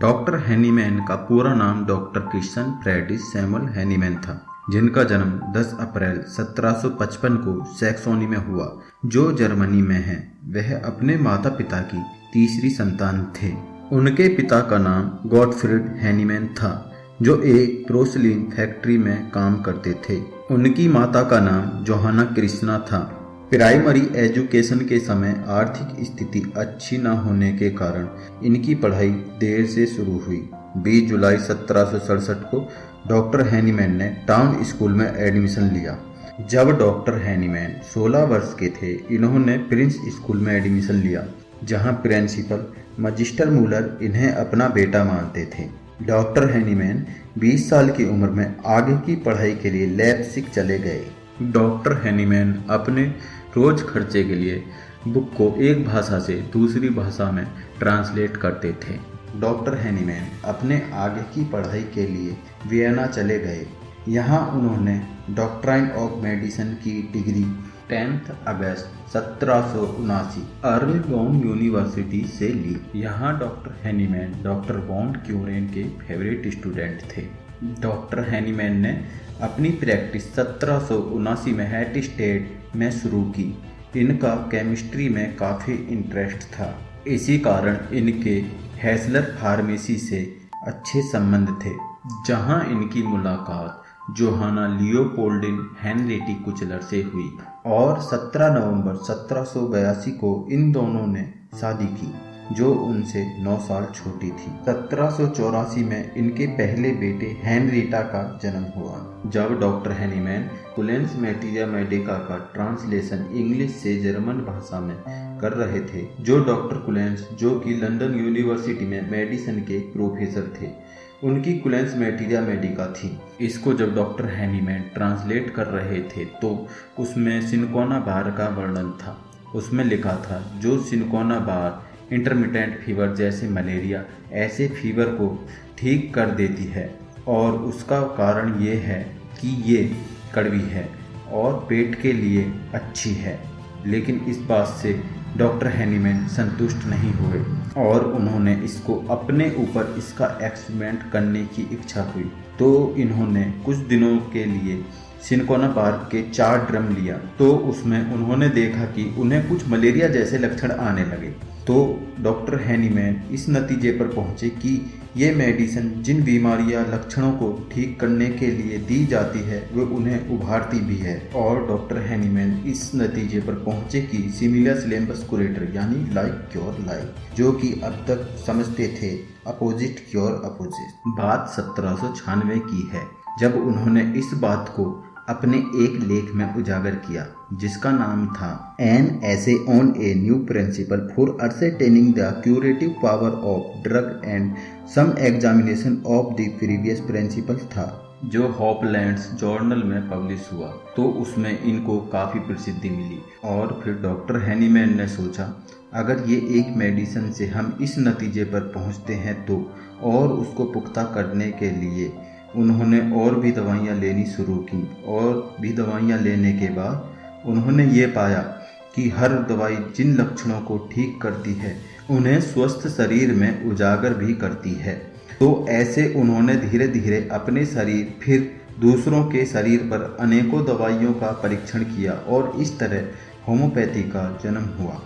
Doctor Hahnemann का पूरा नाम doctor Christian Friedrich Samuel Hahnemann था, जिनका जन्म 10 अप्रैल 1755 को सैक्सोनी में हुआ, जो जर्मनी में है। वह अपने माता पिता की तीसरी संतान थे। उनके पिता का नाम गॉटफ्रीड हैनीमैन था, जो एक पोर्सिलेन फैक्ट्री में काम करते थे। उनकी माता का नाम जोहाना क्रिस्टिना था। प्राइमरी एजुकेशन के समय आर्थिक स्थिति अच्छी न होने के कारण इनकी पढ़ाई देर से शुरू हुई। 20 जुलाई 1767 को डॉक्टर हैनीमैन ने टाउन स्कूल में एडमिशन लिया। जब डॉक्टर हैनीमैन 16 वर्ष के थे, इन्होंने प्रिंस स्कूल में एडमिशन लिया, जहां प्रिंसिपल मजिस्टर मूलर इन्हें अपना बेटा मानते थे। डॉक्टर हैनीमैन 20 साल की उम्र में आगे की पढ़ाई के लिए लेप्जिग चले गए। डॉक्टर हैनीमैन अपने रोज खर्चे के लिए बुक को एक भाषा से दूसरी भाषा में ट्रांसलेट करते थे। डॉक्टर हैनीमैन अपने आगे की पढ़ाई के लिए वियना चले गए। यहाँ उन्होंने डॉक्ट्राइन ऑफ मेडिसिन की डिग्री 10 अगस्त 1779 अर्लबॉर्न यूनिवर्सिटी से ली। यहाँ डॉक्टर हैनीमैन डॉक्टर वॉन क्यूरेन के फेवरेट स्टूडेंट थे। डॉक्टर हैनीमैन ने अपनी प्रैक्टिस 1779 में हैटस्टेड में शुरू की। इनका केमिस्ट्री में काफ़ी इंटरेस्ट था, इसी कारण इनके हेसलर फार्मेसी से अच्छे संबंध थे, जहां इनकी मुलाकात जोहाना लियोपोल्डिन हेनरिएटी कुचलर से हुई और 17 नवंबर 1782 को इन दोनों ने शादी की, जो उनसे 9 साल छोटी थी। 1784 में इनके पहले बेटे हेनरिएटा का जन्म हुआ। जब डॉक्टर हैनीमैन कुलेंस मैटेरिया मेडिका का ट्रांसलेशन इंग्लिश से जर्मन भाषा में कर रहे थे, जो डॉक्टर कुलेंस, जो कि लंदन यूनिवर्सिटी में मेडिसिन के प्रोफेसर थे, उनकी कुलेंस मैटेरिया मेडिका थी। इसको जब डॉक्टर हैनीमैन ट्रांसलेट कर रहे थे तो उसमें सिनकोना बार का वर्णन था। उसमें लिखा था, जो सिनकोना बार इंटरमिटेंट फीवर जैसे मलेरिया ऐसे फीवर को ठीक कर देती है, और उसका कारण ये है कि ये कड़वी है और पेट के लिए अच्छी है। लेकिन इस बात से डॉक्टर हैनीमैन संतुष्ट नहीं हुए और उन्होंने इसको अपने ऊपर इसका एक्सपेरिमेंट करने की इच्छा हुई। तो इन्होंने कुछ दिनों के लिए सिनकोना बार के 4 ड्रम लिया, तो उसमें उन्होंने देखा कि उन्हें कुछ मलेरिया जैसे लक्षण आने लगे। तो डॉक्टर हैनीमैन इस नतीजे पर पहुंचे कि ये मेडिसिन जिन बीमारियां लक्षणों को ठीक करने के लिए दी जाती है, वो उन्हें उभारती भी है। और डॉक्टर हैनीमैन इस नतीजे पर पहुंचे कि सिमिलस लेम्बस कुरेटर यानी लाइक क्योर लाइक, जो कि अब तक समझते थे अपोजिट क्योर अपोजिट। बात 1796 की है, जब उन्होंने इस बात को अपने एक लेख में उजागर किया, जिसका नाम था an essay on a new principle for ascertaining the curative power of drug and some examination of the previous principles था, जो हॉपलैंड्स जर्नल में पब्लिश हुआ। तो उसमें इनको काफ़ी प्रसिद्धि मिली। और फिर डॉक्टर हैनीमैन ने सोचा, अगर ये एक मेडिसिन से हम इस नतीजे पर पहुंचते हैं तो, और उसको पुख्ता करने के लिए उन्होंने और भी दवाइयाँ लेनी शुरू की। और भी दवाइयाँ लेने के बाद उन्होंने ये पाया कि हर दवाई जिन लक्षणों को ठीक करती है, उन्हें स्वस्थ शरीर में उजागर भी करती है। तो ऐसे उन्होंने धीरे धीरे अपने शरीर फिर दूसरों के शरीर पर अनेकों दवाइयों का परीक्षण किया और इस तरह होम्योपैथी का जन्म हुआ।